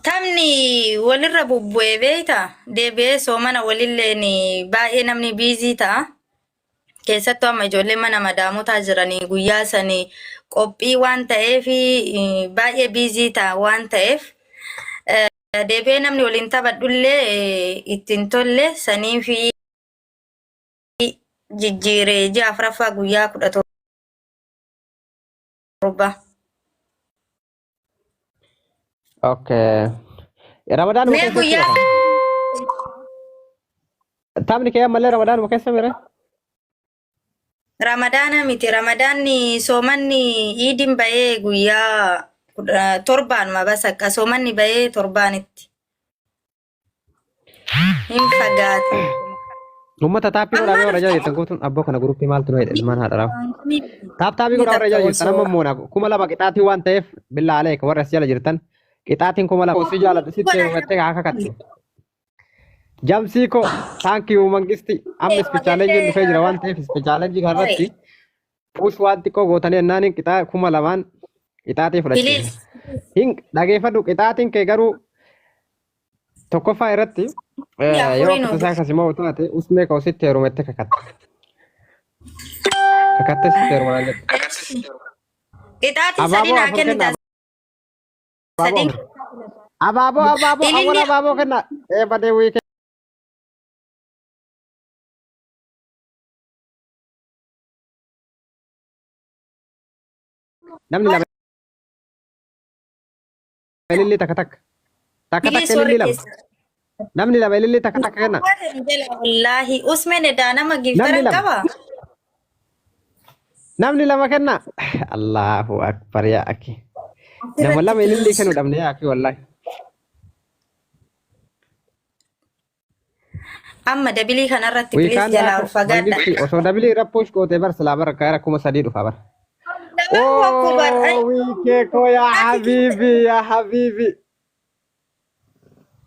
Tamni walirra bubbu'ee beektaa? Deebi'ee soomana walillee baay'ee namni biizii ta'a. Keessattuu amma ijoolleen mana madaamotaa jiranii guyyaa sanii qophii waan ta'eef baay'ee biizii ta'a waan ta'eef deebi'ee namni waliin taphadhullee ittiin tolle sanii fi jijjiiree ji'a afuraffaa guyyaa 17. Okay. Ramadan Mee guyyaa Tamni kee ammallee Ramadan mu keessa mire? Ramadaana miti. Ramadaanni soomanni iidin bahee guyyaa 7 mabasakka soomanni bahee 7nitti. Hin fagaatu. Ummata taappii godhaa warra jala jettan gootuun abbaa kana guruppii maaltu nu jedhe ilmaan haadha raaf. Taappii godhaa warra jala jettan amma muuna 2,000 qixaatii waan ta'eef billaalee warra as jala jirtan qixaatiin 2,000 si jaaladha sitti heerumattee haa kakatti. Jamsii ko taankii mangisti amma ispichaalenjiin dhufee jira waan ta'eef ispichaalenjii kanarratti puus waan xiqqoo gootanii ennaan qixaa 2,000 qixaatii fudhachiise. Hin dhageeffadhu qixaatiin kee garuu tokkoffaa irratti yoo akka isaa akkasimoo taate usmee koo sitti heerumette kakatte. Kakatte sitti heerumaa jette. Qixaatii sadii naa kennita. Abaaboo awwal abaaboo kenna badee wiikee. Namni lama ililli takka ililli lama. Namni lama ililli takka kenna. Wallahi usmeen edaa nama giftara qaba. Namni lama kenna. Allahu akbar yaa aki. Nama lama ililli kennu dhabne yaa aki wallahi. Amma dabilii kanarratti bilis jalaa ulfagaadha. Osoo dabilii rappuush gootee bar silaa bar kaayira 3,000 dhufa bar. Wiikee koo yaa habiibi.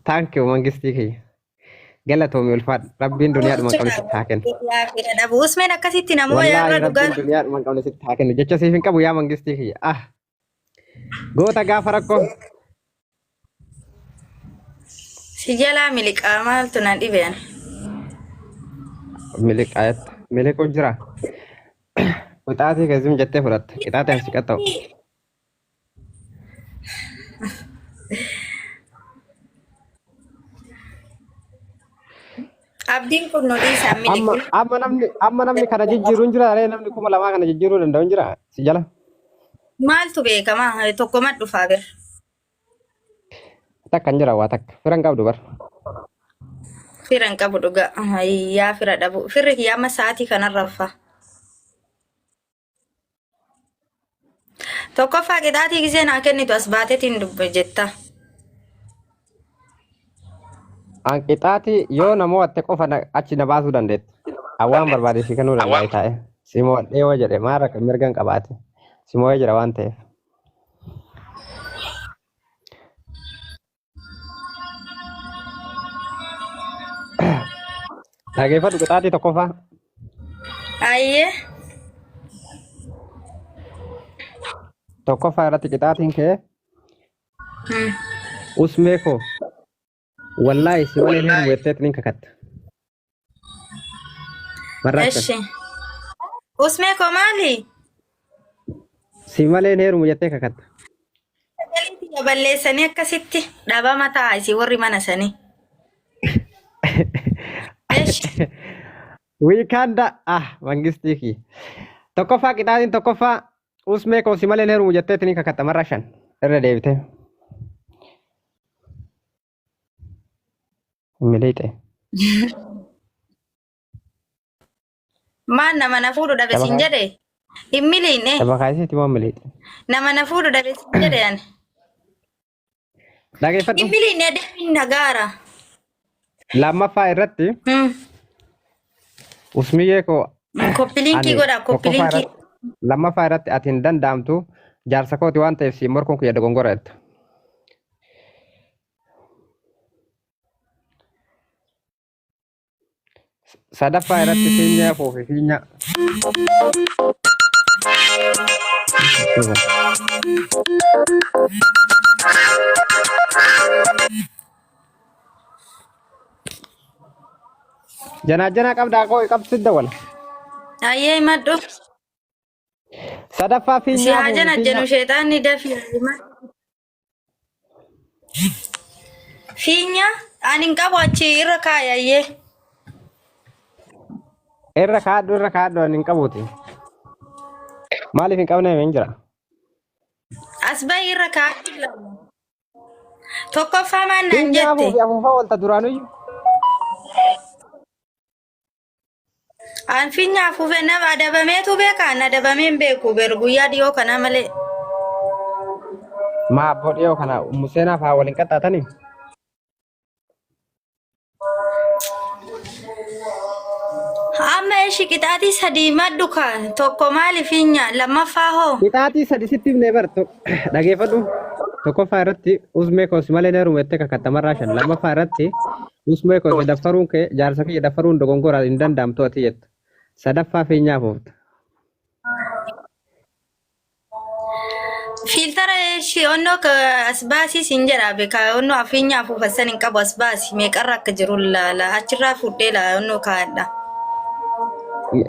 Thank you mangistii kiyya. Galatoomii ulfaadha. Rabbiin duniyaadhuma hin qabne sitti haa kennu. Usmeen akkasitti namoota irra dhugan. Rabbiin duniyaadhuma hin qabne sitti haa kennu. Jecha siif hin qabu yaa mangistii kiyya. Goota gaafa rakkoo. Si jalaa miliqaa maaltu na dhibeen? Miliquu jira. Qixaatii keessum jettee fudhatte. Qixaatii asi qaxxa'u. Abdiin kun nu dhiisaa miliquu. Amma namni kana jijjiiruun jira namni 2,000 kana jijjiiruu danda'u jira si jala. Maaltu beekama tokko mad dhufaa bir. Takkan jira waa takka firan qabdu bar. Firan qabu dhuga yaa fira dhabu firri kiyyaama sa'aatii kanarra fa. Tokkoffaa qixaatii gisee naa kennitu as baateetiin dubbe jetta. An qixaatii yoo namoota qofa achi na baasuu dandeetti. Awwaan barbaade si kennuu danda'a taa'e. Simoo dheewwa jedhe maara kan mirgan qabaate. Simoo jira waan ta'eef. Dhageeffadhu qixaatii tokkoffaa. Ayyee. Tokkoffaa irratti qixaatiin kee. Usmee koo. Wallahi si malee heerumu jettee ni kakatta. Eshi. Usmee koo maali? Si malee heerumu jettee kakatta. Galii balleessanii akkasitti dhabama ta'a isii warri mana sanii. Wiikanda mangistii kiyya. Tokkoffaa qixaatiin tokkoffaa usmee koo si malee heerumu jettee ni kakatta marra 5 irra deebitee. Milite. Maan nama na fuudhu dhabe sin jedhe? Hin miliine? Tapha kaayisitti moo milite? Nama na fuudhu dhabe sin jedhe ani. Dhageeffadhu. Hin miliine deemin nagaara. Lammaffaa irratti usmiyyee koo. Koppiliinkii godha koppiliinkii. Lammaffaa irratti ati hin danda'amtu jaarsa kooti waan ta'eef si morkuun kiyya dogongora jetta. Sadaffaa irratti fiinya foofi fiinya. Jana qabdaa koo qabsidda wal. Ayyee maddu. Sadaffaa Si fiinyaa haa fuufi jana fiinyaa. jennu sheexaanni dafii. Fiinya ani hin qabu achi irra kaaya ayyee. Irra kaadhu ani hin qabuuti. Maaliif hin qabne hin jira? As bahi irra kaaya. Tokkoffaa maan naan Fiinyaa jette. fuufi afuufaa oolta duraanuyyuu. An fiinya afuufee nama adabameetu beeka an adabamee hin beeku beeru guyyaa dhiyoo kana malee. Maa abboo dhiyoo kana Museenaaf haa waliin qaxxaatanii? Amma ishii qixaatii sadii maddu ka tokko maali fiinya lammaffaa hoo. Qixaatii sadi sitti himnee bartu dhageeffadhu. Tokkoffaa irratti usmee koos malee neeru mettee kakkattamarraa shan. Lammaffaa irratti usmee koos daffaruun kee jaarsa kiyya daffaruun dogongoraa hin danda'amtu ati jettu. Sadaffaa fiinyaa fuufta. Filtara ishii onnoo as baasii siin jedha beeka onnoo afiinya afuufassan hin qabu as baasii meeqarra akka jiru laala achirraa fuudhee la onnoo kaadha.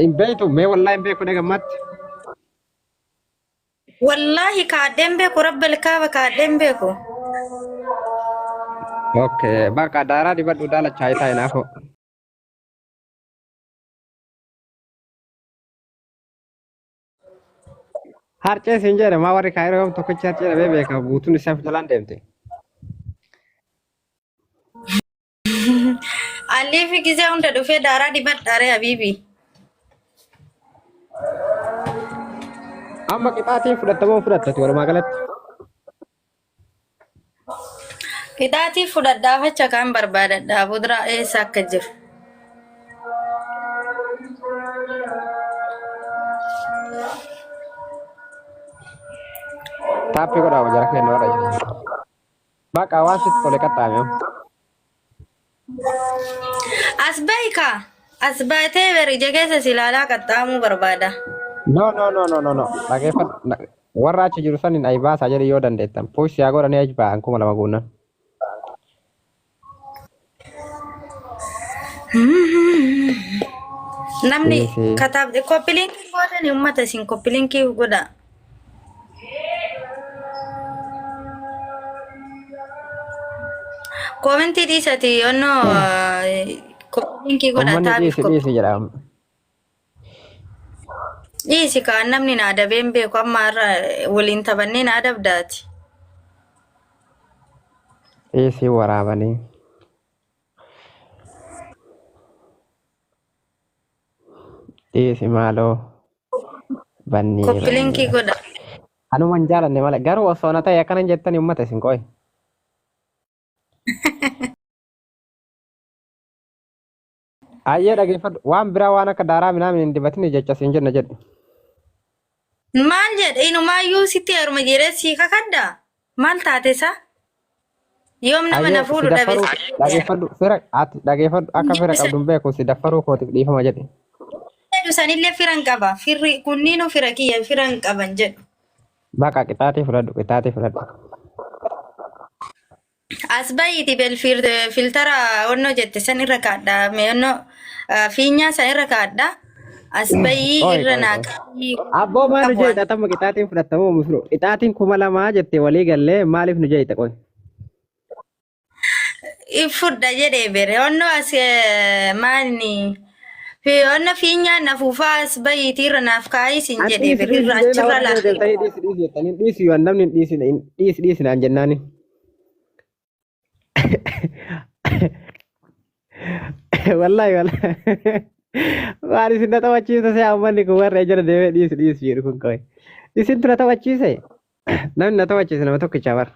Hin beektu mee wallaahi hin beeku dhagammatti. Wallahi kaadheen beeku rabbal kaaba kaadheen beeku. Okay, bakka daaraa dibadhu daalachaa isaa hinaafoo. Harcee siin jedhe maa warri kaayiroo tokkichi harcee dhabee beeka guutuun isaa jalaan deemte. Allii fi gizee hunda dhufee daaraa dibadhaare habiibi. Amma qixaatiin fudhatamoo fudhattati walumaa galatti. Qixaatii fudhadhaaf acha kan barbaadadhaa fuduraa eessa akka jiru. Taappii godhaa jara kennu warra jedhanii. Bakka waan sitti tole qaxxaame. As bahi kaa as baatee bari jageessa silaalaa qaxxaamuu barbaada. No. Dhageeffadhu. Warra achi jiru saniin ayi baasaa jedhi yoo dandeettan. Puush yaa godhanii achi ba'an 2000 guunnan. Namni kataabde koppiliinkii godhani uummata isin koppiliinkii godha. Komentii dhiisati onnoo koppiliinkii godha taabiif Dhiisi jedhama. dhiisi kaan namni na adabeen beeku amma irra waliin taphannee na adabdaati. Dhiisii waraabanii. Dhiisi maaloo bannii. Koppiliinkii godha. Anuma hin jaalanne malee garuu osoo na ta'e akkanan jettani uummata isin qo'e. Ayyee dhageeffadhu waan biraa waan akka daaraa minaamin hin dibatine jecha siin jenna jedhu. Maal jedhe inumaayyuu sitti heeruma jedhee sii kakadda maal taate isaa yoom nama na fuudhu dhabe dhageeffadhu akka fira qabdu hin beeku si daffaruu kootiif dhiifama jedhe. jedhu sanillee firan qaba firri kunniinuu fira kiyya firan qaban jedhu. Baqa qixaatii fudhadhu. As baay'iti bel filtara onnoo jette san irra kaadha mee onnoo fiinyaa san irra kaadha as baay'ii irra naaqaa. Abboo maal nu jeeta tamma qixaatiin fudhatamoo musuro qixaatiin 2000 jette walii gallee maaliif nu jeeta qoy. Ifudha jedhee bere onnoo as maani onnoo fiinyaa nafuufaa as baay'iti irra naaf kaayii sin jedhee bere irra achirra laafee. Dhiisi yoo namni dhiisi naan jennaani. Wallahi waan isin na taphachiisa see ammanni kun warra ejjana deemee dhiisi jedhu kun qoy. Isintu na taphachiise namni na taphachiise nama tokkicha bara.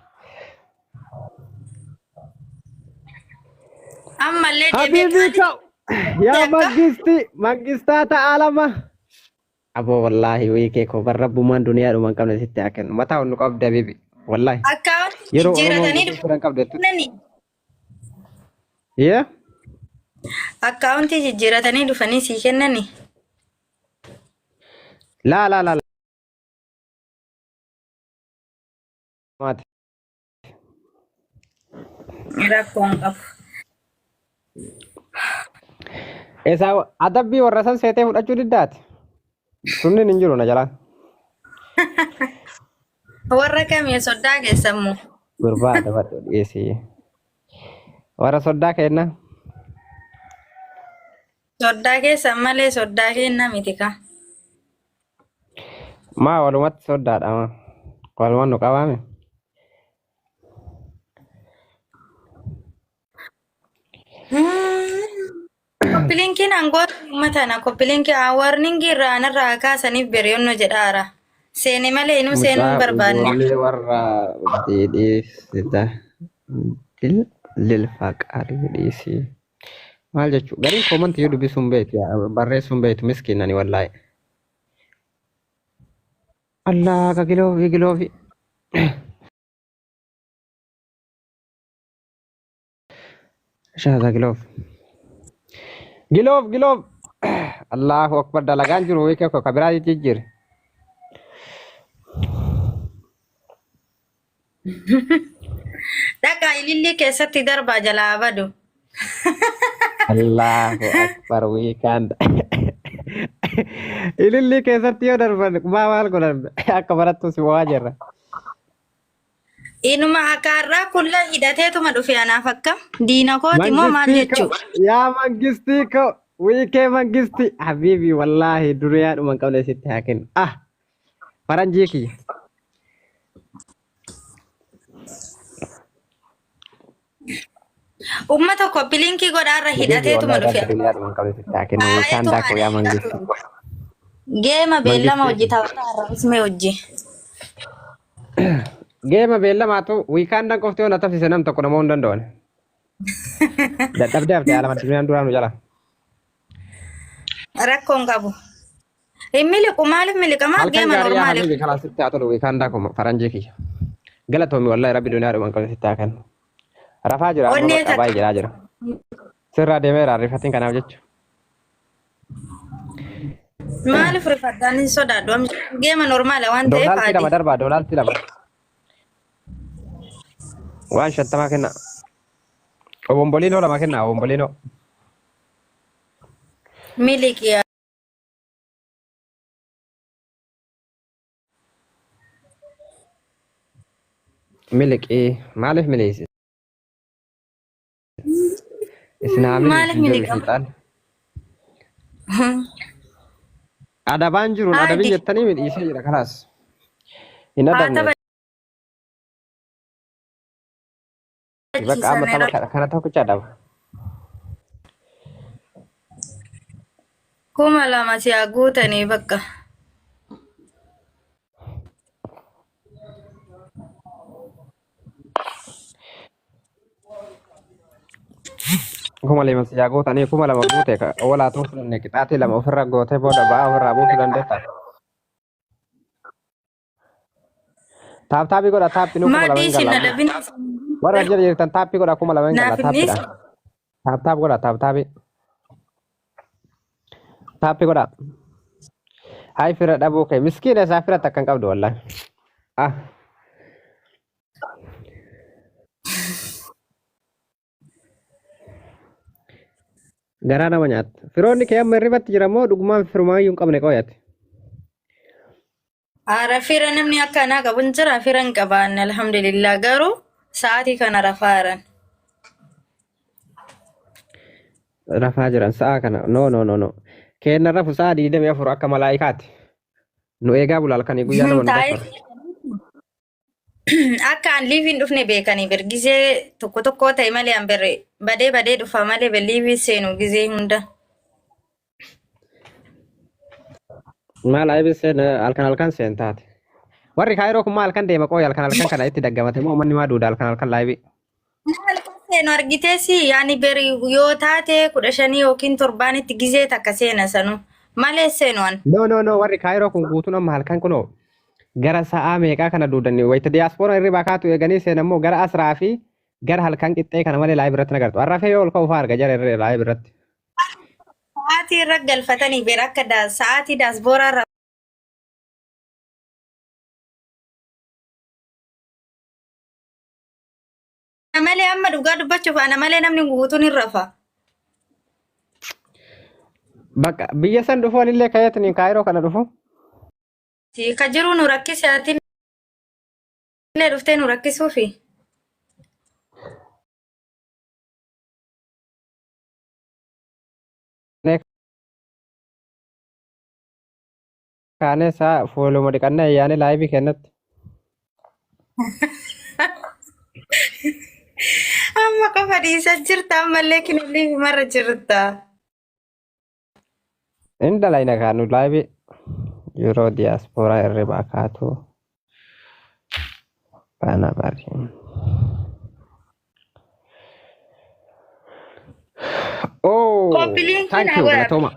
Ammallee Habibi kau yaa mangistaata alama. Aboo wallahi wiikee koo bara rabbumaan duniyaa dhumaan qabne sitti haa kennu mataa nu qabdi Habibi wallahi. Akkaawwanti jijjiiratanii Yeah. Akkaawwantii jijjiiratanii dhufanii sii kennani. La. Mate. rakkoon qabu. Isaa adabbii warra san seetee fudhachuu diddaati. Sunniin hin jiru na jalaan. Warra kamii soddaa keessammoo? Gurbaa dabadhu dhiyeessii. Warra soddaa kenna. Soddaa keessan malee soddaa kenna miti ka. Maa walumatti soddaadha maa. Walumaan nu qabaame. Koppilinkiin aangoota uummatana koppilinkii warningii irraa narraa kaasaniif beriyoonno jedhaara. Seeni malee inuu seenuu barbaanne. Ijoollee warra dhiyeessita. Lilfaa qaarii dhiyeessii. Maal jechuudha? Gariin koomantii yoo dubbisuun beektu barreessuun beektu miskiinani wallaahi. Allah ka giloofi giloofi. Shaza giloof. Giloof giloof. Allahu akbar dalagaan jiru weekee akka kabiraa jijjiirre. Dhagaa ilillii keessatti darbaa jalaa badu. Allahu akbar weekend. Ilillii keessatti yoo darban maal godhan akka barattu si waa jirra. Inuma akaarraa kulla hidhateetuma dhufe anaaf akkam diina kooti moo maal jechuu? Yaa mangistii ko wiikee mangistii habiibi wallaahi duriyaa dhuman qabne sitti haa kennu. Faranjii kiyya. Uummata koppilinkii godhaarra hidhateetuma dhufe. Duriyaa dhuman qabne sitti haa kennu. Wiikaan daakoo yaa mangistii. Geema beellama hojii taphataa ismee hojii. Geema beellamaatu wiikaan dan qoftee ona tafsise nam tokko nama hin danda'an. Dadhabdee haftee haala maddisiisaan duraan nu jala. Rakkoon qabu. Hin miliqu maaliif miliqa maal geema normaali. Halkan gaarii sitti haa tolu wiikaan daakoo faranjii kiyya. Galatoomi wallaahi rabbi duniyaa dhuman qabne sitti haa kennu. Rafaa jira amma qabaa jiraa jira. Sirraa deemee raarrifatiin kanaaf jecha. Maaliif rifadhaan hin sodaadhu? Geema normaala waan ta'eef Doolaalti lama darbaa doolaalti lama. Waan shantamaa kenna. Obombolino lama kenna obombolino. Miliqiya. Miliqii maaliif miliqisi? Islaamiin Maaliif miliqa? Adabaan jiruun adabii jettanii midhiisee jira kanaas. Hin adabne. Bakka amma kana tokkicha adaba. Kuma lama si haa guutanii bakka. Kuma lama si haa guutanii kuma lama guute walaatuu fudhanne qixaatii lama ofirra gootee booda ba'aa ofirraa buutu dandeessa. Taappii godha taappii nu kuma lama hin gala. Warra jira jirtan taappii godha kuma lama hin gala taappiidha. Taap godha taappii. Taappii godha. Hai fira dhabuu kee miskiina isaa fira takka hin qabdu wallaahi. Garaa nama nyaata. Firoonni kee amma irribatti jira moo dhugumaan firmaayyuu hin qabne qoyate? Ara fira namni akkanaa qabu hin jira fira hin qabaanne alhamdulillah garuu sa'aatii kana rafaaran. Rafaa jiran sa'a kana no. Keenna rafu sa'a 24 akka malaayikaati. Nu eegaa bulaal kan guyyaa nama nu Akka an liiviin dhufne beekanii gisee tokko ta'e malee an badee dhufa malee liivii seenu gisee hunda. Maal ayibi seen halkan seen taate. Warri kaayiroo kun maal kan deema qooyi halkan kana itti daggamate moo manni maa duuda halkan laayibi. Halkan seenu argiteesi yaani beri yoo taate 15 yookiin 7 itti gisee takka seena sanu malee seenuan. No warri kaayiroo kun guutuun amma halkan kunoo. Gara sa'a meeqaa kana duudanii wayita diyaaspoora irri baakaatu eeganii seen ammoo gara asraa fi gara halkan qixxee kana malee laayib irratti nagartu. Arrafee yoo ol ka'u fa'aa arga jara irra laayib irratti. Sa'aatii irra galfatanii beera akka sa'aatii daasbooraa irra malee amma dhugaa dubbachuuf ana malee namni guutuun hin rafa. Bakka biyya san dhufoon illee kaayatanii kaayiroo kana dhufu. Ka jiru nu rakkise ati illee dhuftee nu rakkisuufi. Kaane saa fuuluma dhiqannaa ayyaane laayivii kennatti. Amma qofa dhiisa jirta ammallee kinillee marra jirta. Inda layna kaanu laayivii yeroo diyaaspooraa irribaa kaatu baana bari. Oh, Koppiliin thank kina you godha. Galatoma.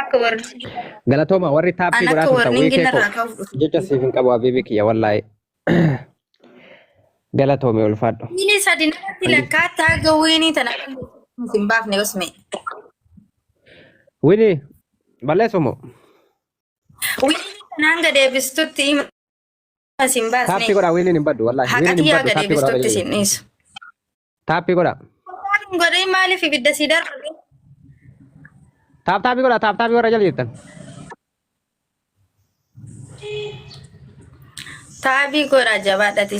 Akka warri. Galatoma warri taappii An godhaa akka turtan warri wiikee irraa koo ka'u. jecha siif hin qabu habiibi kiyya wallaahi. Galatoome ulfaadhu. Inni sadi namatti lakkaataa gawweenii tana hin baafne osme. Wini balleessumo Wini tanaan gad deebistutti hima hin baasne. taappii godhaa winiin hin baddu wallaahi winiin hin Haqati yaa baddu gad taappii godhaa deebistutti wajjin sin dhiisu. taappii godhaa Godhee maaliif ibidda sii darbe? taappii godhaa taappii warra jala jirtan. Taabii godhaa jabaadhati.